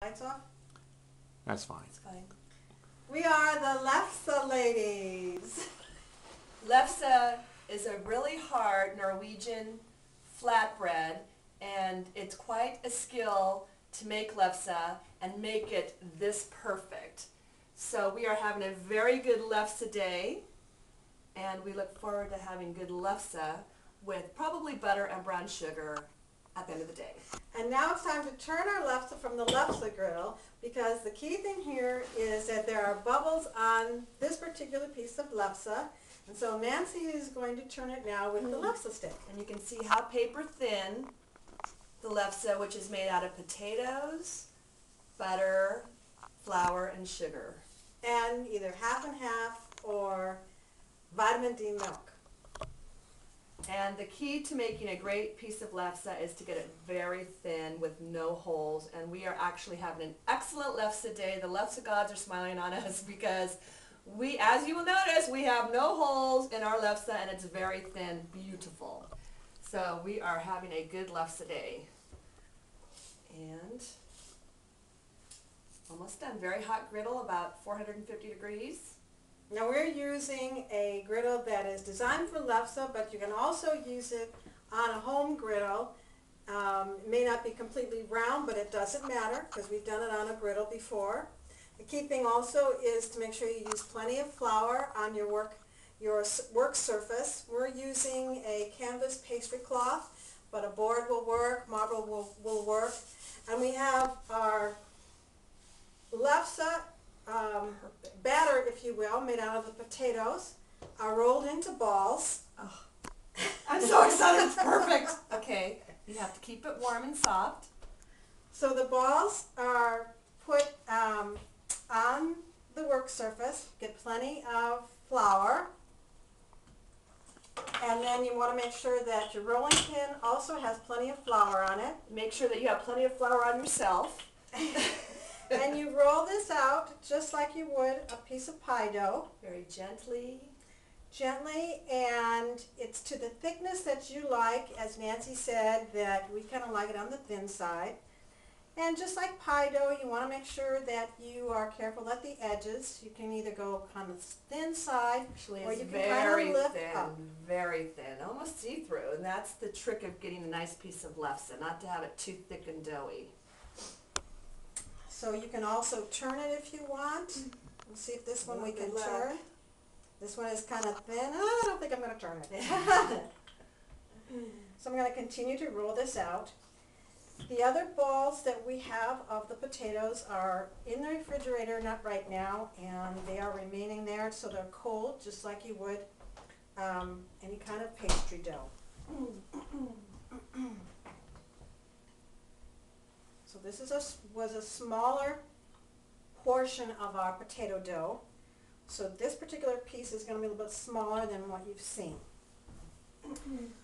lights off? That's fine. It's fine. We are the Lefse Ladies. Lefse is a really hard Norwegian flatbread, and it's quite a skill to make lefse and make it this perfect. So we are having a very good lefse day, and we look forward to having good lefse with probably butter and brown sugar at the end of the day. And now it's time to turn our lefse from the Lefse griddle, because the key thing here is that there are bubbles on this particular piece of lefse. And so Nancy is going to turn it now with the lefse stick. And you can see how paper thin the lefse, which is made out of potatoes, butter, flour, and sugar. And either half and half or vitamin D milk. And the key to making a great piece of lefse is to get it very thin with no holes. And we are actually having an excellent lefse day. The lefse gods are smiling on us because we, as you will notice, we have no holes in our lefse, and it's very thin, beautiful. So we are having a good lefse day. And almost done. Very hot griddle, about 450 degrees. Now we're using a griddle that is designed for lefse, but you can also use it on a home griddle. It may not be completely round, but it doesn't matter because we've done it on a griddle before. The key thing also is to make sure you use plenty of flour on your work surface. We're using a canvas pastry cloth, but a board will work, marble will work. And we have our lefse batter, if you will, made out of the potatoes, are rolled into balls. Oh, I'm so excited, it's perfect. Okay, you have to keep it warm and soft. So the balls are put on the work surface, get plenty of flour, and then you want to make sure that your rolling pin also has plenty of flour on it. Make sure that you have plenty of flour on yourself. And you roll this out just like you would a piece of pie dough. Very gently. Gently, and it's to the thickness that you like. As Nancy said, that we kind of like it on the thin side. And just like pie dough, you want to make sure that you are careful at the edges. You can either go on the thin side, Actually, or it's you can very kind of lift thin, up. very thin, almost see-through. And that's the trick of getting a nice piece of lefse, not to have it too thick and doughy. So you can also turn it if you want. Let's see if this one we can turn. This one is kind of thin. Oh, I don't think I'm going to turn it. So I'm going to continue to roll this out. The other balls that we have of the potatoes are in the refrigerator, not right now, and they are remaining there, so they're cold, just like you would any kind of pastry dough. So this is was a smaller portion of our potato dough. So this particular piece is going to be a little bit smaller than what you've seen.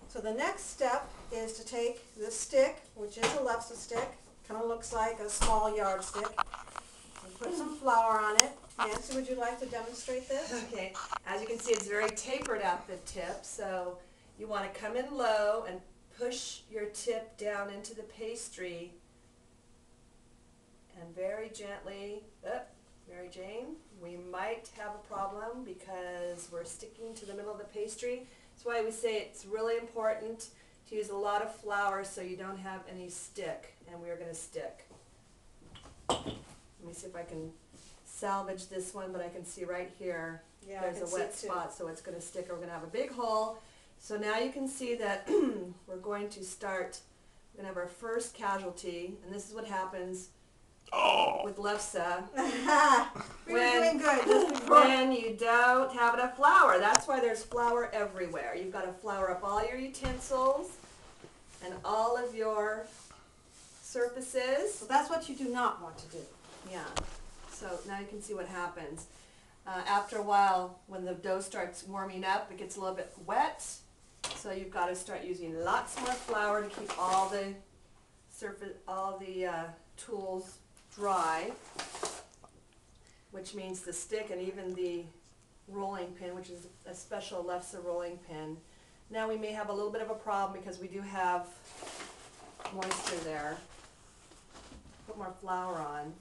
So the next step is to take the stick, which is a lefse stick, kind of looks like a small yardstick, and put some flour on it. Nancy, would you like to demonstrate this? Okay, as you can see, it's very tapered at the tip, so you want to come in low and push your tip down into the pastry, and very gently, Mary Jane, we might have a problem because we're sticking to the middle of the pastry. That's why we say it's really important to use a lot of flour so you don't have any stick, and we are going to stick. Let me see if I can salvage this one, but I can see right here there's a wet spot, so it's going to stick, or we're going to have a big hole. So now you can see that we're going to have our first casualty, and this is what happens with lefse. We were doing good just before. When you don't have enough flour. That's why there's flour everywhere. You've got to flour up all your utensils and all of your surfaces. So that's what you do not want to do. Yeah. So now you can see what happens. After a while, when the dough starts warming up, it gets a little bit wet. So you've got to start using lots more flour to keep all the tools dry, which means the stick and even the rolling pin, which is a special lefse rolling pin. Now we may have a little bit of a problem because we do have moisture there. put more flour on.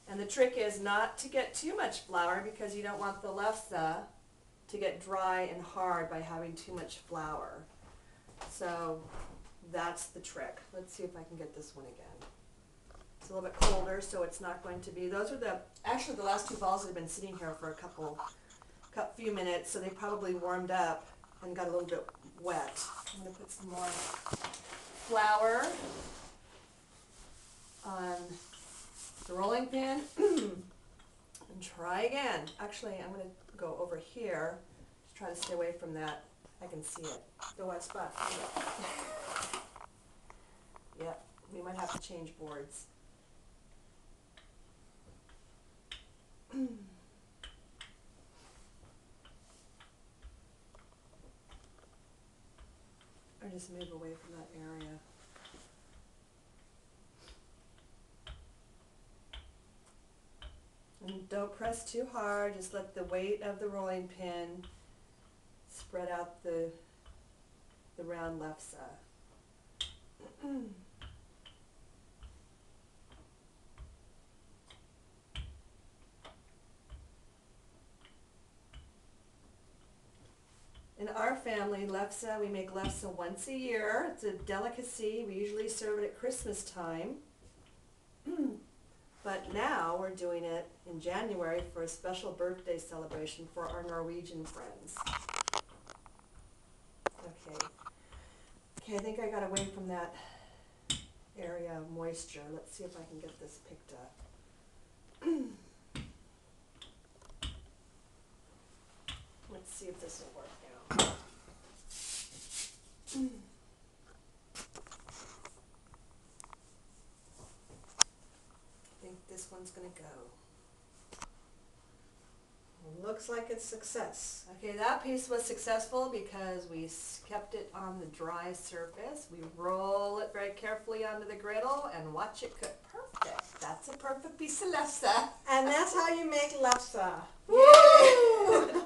And the trick is not to get too much flour because you don't want the lefse to get dry and hard by having too much flour. So that's the trick. Let's see if I can get this one again. It's a little bit colder, so it's not going to be, those are actually the last two balls have been sitting here for a few minutes, so they probably warmed up and got a little bit wet. I'm going to put some more flour on the rolling pin and try again. Actually, I'm going to go over here to try to stay away from that. I can see it. The wet spot. Yep, we might have to change boards. Or just move away from that area. And don't press too hard, just let the weight of the rolling pin spread out the round lefse. In our family, lefse, we make lefse once a year. It's a delicacy. We usually serve it at Christmas time. But now we're doing it in January for a special birthday celebration for our Norwegian friends. Okay, I think I got away from that area of moisture. Let's see if I can get this picked up. Let's see if this will work now. I think this one's going to go. Looks like it's success. Okay, that piece was successful because we kept it on the dry surface. We roll it very carefully onto the griddle and watch it cook. Perfect. That's a perfect piece of lefse. And that's how you make lefse. Woo!